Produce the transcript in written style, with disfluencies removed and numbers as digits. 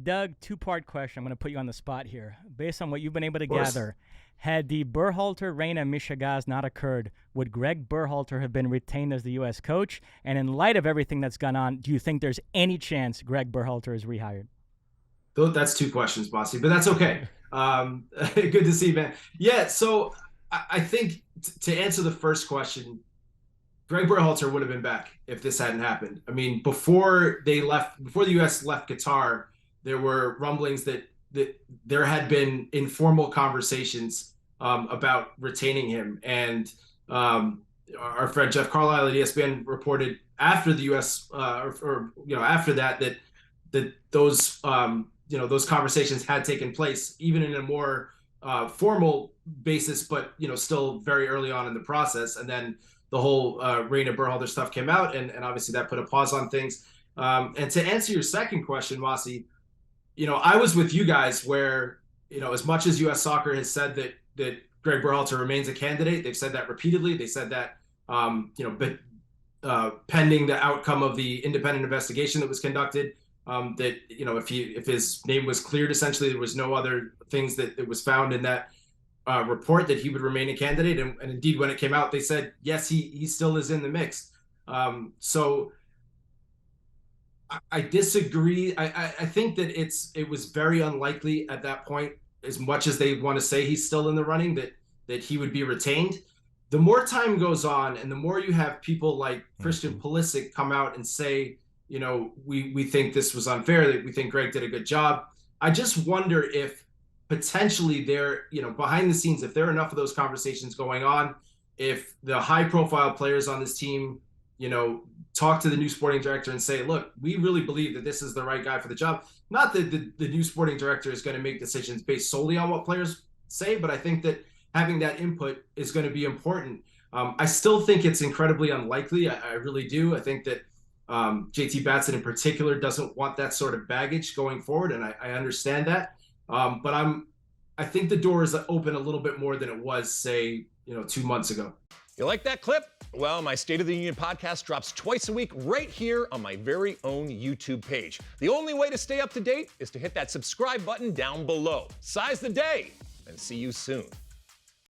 Doug, two-part question. I'm going to put you on the spot here. Based on what you've been able to gather, had the Berhalter Reyna Michigas not occurred, would Gregg Berhalter have been retained as the U.S. coach? And in light of everything that's gone on, do you think there's any chance Gregg Berhalter is rehired? That's two questions, Bossy, but that's okay. Good to see you, man. Yeah, so I think to answer the first question, Gregg Berhalter would have been back if this hadn't happened. I mean, before the U.S. left Qatar, there were rumblings that there had been informal conversations about retaining him, and our friend Jeff Carlisle at ESPN reported after the U.S. After that those those conversations had taken place, even in a more formal basis, but still very early on in the process. And then the whole Reyna Berhalter stuff came out, and obviously that put a pause on things. And to answer your second question, Mosse, I was with you guys where, as much as U.S. Soccer has said that Gregg Berhalter remains a candidate, they've said that repeatedly. They said that, pending the outcome of the independent investigation that was conducted, that if his name was cleared, essentially there was no other things that was found in that report, that he would remain a candidate. And indeed, when it came out, they said yes, he still is in the mix. So I disagree. I think that it was very unlikely at that point, as much as they want to say he's still in the running, that he would be retained. The more time goes on, and the more you have people like Christian Pulisic come out and say, we think this was unfair, that we think Gregg did a good job. I just wonder if potentially there, behind the scenes, if there are enough of those conversations going on, if the high profile players on this team, talk to the new sporting director and say, look, we really believe that this is the right guy for the job. Not that the new sporting director is going to make decisions based solely on what players say, but I think that having that input is going to be important. I still think it's incredibly unlikely. I really do. I think that JT Batson in particular doesn't want that sort of baggage going forward, and I understand that. But I think the door is open a little bit more than it was, say, 2 months ago. You like that clip? Well, my State of the Union podcast drops twice a week right here on my very own YouTube page. The only way to stay up to date is to hit that subscribe button down below. Size the day, and see you soon.